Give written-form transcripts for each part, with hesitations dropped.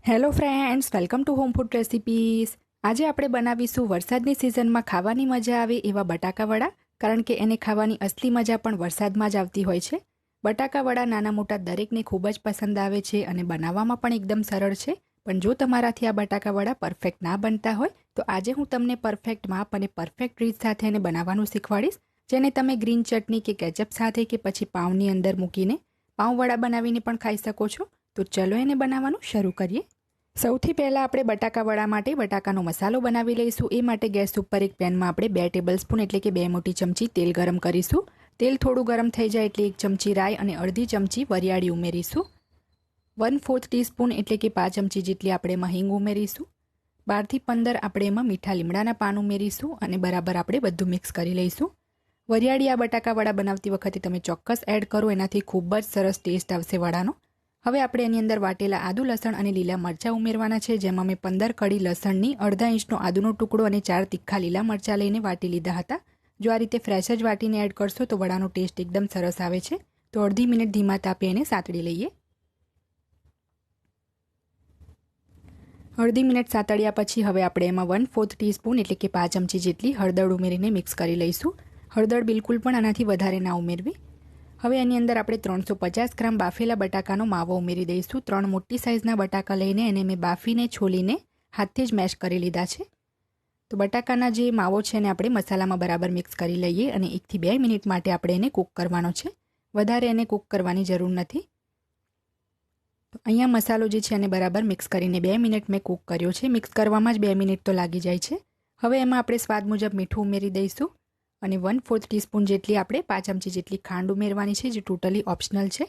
Hello friends, welcome to home food recipes. આજે આપણે બનાવીશું વરસાદની સિઝનમાં ખાવાની મજા આવે એવા બટાકાવડા, કારણ કે એને ખાવાની અસલી મજા પણ વરસાદમાં જ આવતી હોય છે. બટાકાવડા નાના મોટા દરેકને ખૂબ જ પસંદ આવે છે અને બનાવવામાં પણ એકદમ સરળ છે. પણ જો તમારાથી આ બટાકાવડા પરફેક્ટ ના બનતા હોય તો આજે હું તમને પરફેક્ટ માપ અને પરફેક્ટ રીત સાથે એને બનાવવાનું શીખવાડીશ, જેને તમે ગ્રીન ચટણી કે કેચઅપ સાથે કે પછી પાઉંની અંદર મૂકીને પાઉંવડા બનાવીને પણ ખાઈ શકો છો. તો ચલો એને બનાવવાનું શરૂ કરીએ. સૌથી પહેલાં આપણે બટાકાવડા માટે બટાકાનો મસાલો બનાવી લઈશું. એ માટે ગેસ ઉપર એક પેનમાં આપણે 2 ટેબલસ્પૂન એટલે કે 2 મોટી ચમચી તેલ ગરમ કરીશું. તેલ થોડું ગરમ થઈ જાય એટલે 1 ચમચી રાઈ અને અડધી ચમચી વરિયાળી ઉમેરીશું. 1/4 ટીસ્પૂન એટલે કે 5 ચમચી જેટલી આપણે એમાં હિંગ ઉમેરીશું. 12 થી 15 આપણે એમાં મીઠા લીમડાના પાન ઉમેરીશું અને બરાબર આપણે બધું મિક્સ કરી લઈશું. વરિયાળી આ બટાકાવડા બનાવતી વખતે તમે ચોક્કસ એડ કરો, એનાથી ખૂબ જ સરસ ટેસ્ટ આવશે વડાનો. હવે આપણે એની અંદર વાટેલા આદુ, લસણ અને લીલા મરચાં ઉમેરવાના છે, જેમાં મેં 15 કળી લસણની, અડધા ઇંચનો આદુનો ટુકડો અને 4 તીખા લીલા મરચાં લઈને વાટી લીધા હતા. જો આ રીતે ફ્રેશ જ વાટીને એડ કરશો તો વડાનો ટેસ્ટ એકદમ સરસ આવે છે. તો અડધી મિનિટ ધીમા તાપે એને સાતળી લઈએ. અડધી મિનિટ સાતળ્યા પછી હવે આપણે એમાં 1/4 ટીસ્પૂન એટલે કે 5 ચમચી જેટલી હળદર ઉમેરીને મિક્સ કરી લઈશું. હળદર બિલકુલ પણ આનાથી વધારે ના ઉમેરવી. હવે એની અંદર આપણે 350 ગ્રામ બાફેલા બટાકાનો માવો ઉમેરી દઈશું. 3 મોટી સાઇઝના બટાકા લઈને એને મેં બાફીને છોલીને હાથથી જ મેશ કરી લીધા છે. તો બટાકાના જે માવો છે એને આપણે મસાલામાં બરાબર મિક્સ કરી લઈએ અને 1 થી 2 મિનિટ માટે આપણે એને કૂક કરવાનો છે. વધારે એને કૂક કરવાની જરૂર નથી. તો અહીંયા મસાલો જે છે એને બરાબર મિક્સ કરીને 2 મિનિટ મેં કૂક કર્યો છે. મિક્સ કરવામાં જ 2 મિનિટ તો લાગી જાય છે. હવે એમાં આપણે સ્વાદ મુજબ મીઠું ઉમેરી દઈશું અને 1/4 ટીસ્પૂન જેટલી આપણે 5 ચમચી જેટલી ખાંડ ઉમેરવાની છે, જે ટોટલી ઓપ્શનલ છે.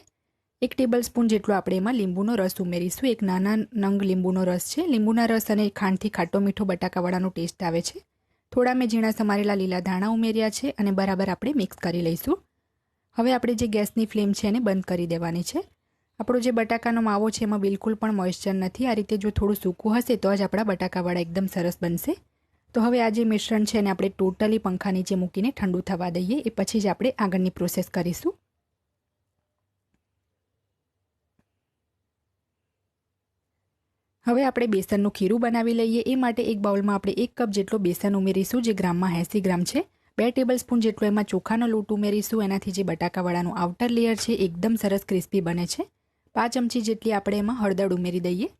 1 ટેબલસ્પૂન જેટલો આપણે એમાં લીંબુનો રસ ઉમેરીશું. એક નાના નંગ લીંબુનો રસ છે. લીંબુના રસ અને ખાંડથી ખાટો મીઠો બટાકાવડાનો ટેસ્ટ આવે છે. થોડા મેં ઝીણા સમારેલા લીલા ધાણા ઉમેર્યા છે અને બરાબર આપણે મિક્સ કરી લઈશું. હવે આપણે જે ગેસની ફ્લેમ છે એને બંધ કરી દેવાની છે. આપણો જે બટાકાનો માવો છે એમાં બિલકુલ પણ મોઇશ્ચર નથી. આ રીતે જો થોડું સૂકું હશે તો જ આપણા બટાકાવડા એકદમ સરસ બનશે. તો હવે આ જે મિશ્રણ છે એને આપણે ટોટલી પંખા નીચે મૂકીને ઠંડુ થવા દઈએ. એ પછી જ આપણે આગળની પ્રોસેસ કરીશું. હવે આપણે બેસનનું ખીરું બનાવી લઈએ. એ માટે એક બાઉલમાં આપણે 1 કપ જેટલો બેસન ઉમેરીશું, જે ગ્રામમાં 80 ગ્રામ છે. 2 ટેબલસ્પૂન જેટલો એમાં ચોખાનો લોટ ઉમેરીશું. એનાથી જે બટાકાવડાનું આઉટર લેયર છે એકદમ સરસ ક્રિસ્પી બને છે. 5 ચમચી જેટલી આપણે એમાં હળદર ઉમેરી દઈએ.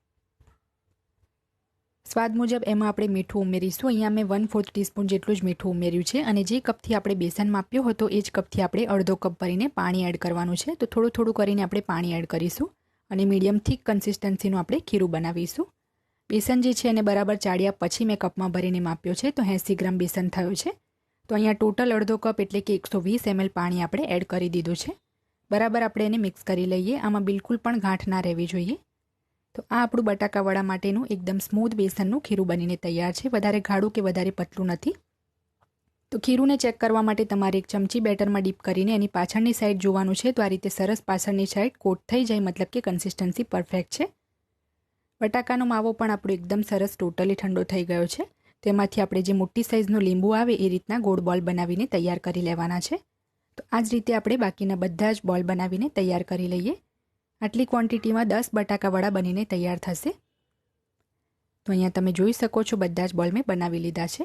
સ્વાદ મુજબ એમાં આપણે મીઠું ઉમેરીશું. અહીંયા મેં 1/4 ટીસ્પૂન જેટલું જ મીઠું ઉમેર્યું છે અને જે કપથી આપણે બેસન માપ્યો હતો એ જ કપથી આપણે અડધો કપ ભરીને પાણી એડ કરવાનું છે. તો થોડું થોડું કરીને આપણે પાણી એડ કરીશું અને મીડિયમ થીક કન્સિસ્ટન્સીનું આપણે ખીરું બનાવીશું. બેસન જે છે એને બરાબર ચાળ્યા પછી મેં કપમાં ભરીને માપ્યો છે, તો 80 ગ્રામ બેસન થયો છે. તો અહીંયા ટોટલ અડધો કપ એટલે કે 120 ml પાણી આપણે એડ કરી દીધું છે. બરાબર આપણે એને મિક્સ કરી લઈએ. આમાં બિલકુલ પણ ગાંઠ ના રહેવી જોઈએ. તો આ આપણું બટાકાવડા માટેનું એકદમ સ્મૂથ બેસનનું ખીરું બનીને તૈયાર છે. વધારે ગાઢું કે વધારે પતલું નથી. તો ખીરુંને ચેક કરવા માટે તમારે 1 ચમચી બેટરમાં ડીપ કરીને એની પાછળની સાઈડ જોવાનું છે. તો આ રીતે સરસ પાછળની સાઈડ કોટ થઈ જાય, મતલબ કે કન્સિસ્ટન્સી પરફેક્ટ છે. બટાકાનો માવો પણ આપણો એકદમ સરસ ટોટલી ઠંડો થઈ ગયો છે. તેમાંથી આપણે જે મોટી સાઇઝનો લીંબુ આવે એ રીતના ગોળ બોલ બનાવીને તૈયાર કરી લેવાના છે. તો આ જ રીતે આપણે બાકીના બધા જ બોલ બનાવીને તૈયાર કરી લઈએ. આટલી ક્વોન્ટિટીમાં 10 બટાકાવડા બનીને તૈયાર થશે. તો અહીંયા તમે જોઈ શકો છો બધા જ બોલ મેં બનાવી લીધા છે.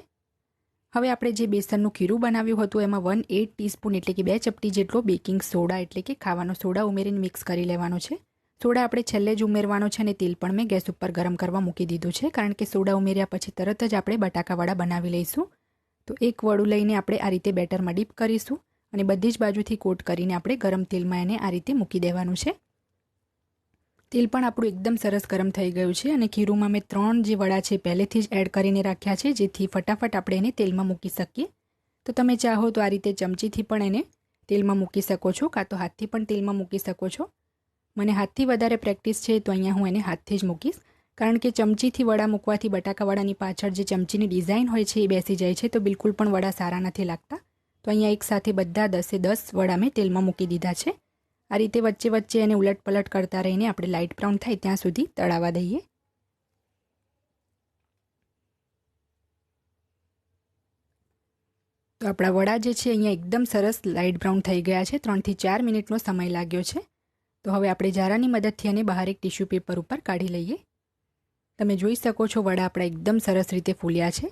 હવે આપણે જે બેસનનું ખીરું બનાવ્યું હતું એમાં 1/8 ટીસ્પૂન એટલે કે 2 ચપટી જેટલો બેકિંગ સોડા એટલે કે ખાવાનો સોડા ઉમેરીને મિક્સ કરી લેવાનો છે. સોડા આપણે છેલ્લે જ ઉમેરવાનો છે અને તેલ પણ મેં ગેસ ઉપર ગરમ કરવા મૂકી દીધું છે, કારણ કે સોડા ઉમેર્યા પછી તરત જ આપણે બટાકાવડા બનાવી લઈશું. તો એક વડું લઈને આપણે આ રીતે બેટરમાં ડીપ કરીશું અને બધી જ બાજુથી કોટ કરીને આપણે ગરમ તેલમાં એને આ રીતે મૂકી દેવાનું છે. તેલ પણ આપણું એકદમ સરસ ગરમ થઈ ગયું છે અને ખીરુંમાં મેં 3 જે વડા છે પહેલેથી જ એડ કરીને રાખ્યા છે, જેથી ફટાફટ આપણે એને તેલમાં મૂકી શકીએ. તો તમે ચાહો તો આ રીતે ચમચીથી પણ એને તેલમાં મૂકી શકો છો, કાં તો હાથથી પણ તેલમાં મૂકી શકો છો. મને હાથથી વધારે પ્રેક્ટિસ છે, તો અહીંયા હું એને હાથથી જ મૂકીશ, કારણ કે ચમચીથી વડા મૂકવાથી બટાકાવડાની પાછળ જે ચમચીની ડિઝાઇન હોય છે એ બેસી જાય છે, તો બિલકુલ પણ વડા સારા નથી લાગતા. તો અહીંયા એક સાથે બધા 10 વડા મેં તેલમાં મૂકી દીધા છે. આ રીતે વચ્ચે વચ્ચે એને ઉલટ પલટ કરતા રહીને આપણે લાઇટ બ્રાઉન થાય ત્યાં સુધી તળાવવા દઈએ. તો આપણા વડા જે છે અહીંયા એકદમ સરસ લાઇટ બ્રાઉન થઈ ગયા છે. 3 થી 4 મિનિટનો સમય લાગ્યો છે. તો હવે આપણે જારાની મદદથી એને બહાર એક ટિશ્યુ પેપર ઉપર કાઢી લઈએ. તમે જોઈ શકો છો વડા આપણા એકદમ સરસ રીતે ફૂલ્યા છે.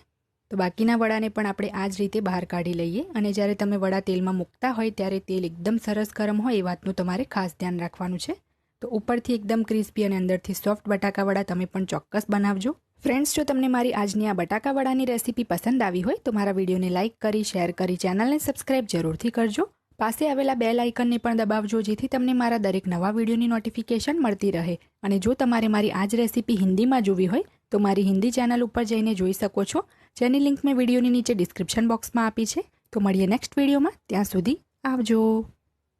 તો બાકીના વડાને પણ આપણે આ જ રીતે બહાર કાઢી લઈએ અને જ્યારે તમે વડા તેલમાં મૂકતા હોય ત્યારે તેલ એકદમ સરસ ગરમ હોય એ વાતનું તમારે ખાસ ધ્યાન રાખવાનું છે. તો ઉપરથી એકદમ ક્રિસ્પી અને અંદરથી સોફ્ટ બટાકા વડા તમે પણ ચોક્કસ બનાવજો. ફ્રેન્ડ્સ, જો તમને મારી આજની આ બટાકા વડાની રેસીપી પસંદ આવી હોય તો મારા વિડીયોને લાઇક કરી, શેર કરી, ચેનલને સબસ્ક્રાઇબ જરૂરથી કરજો. પાસે આવેલા બેલ આઇકનને પણ દબાવજો જેથી તમને મારા દરેક નવા વિડીયોની નોટિફિકેશન મળતી રહે. અને જો તમારે મારી આ જ રેસીપી હિન્દીમાં જોવી હોય તો મારી હિન્દી ચેનલ ઉપર જઈને જોઈ શકો છો, જેની લિંક મેં વિડીયોની નીચે ડિસ્ક્રિપ્શન બોક્સમાં આપી છે. તો મળીએ નેક્સ્ટ વિડીયોમાં. ત્યાં સુધી આવજો.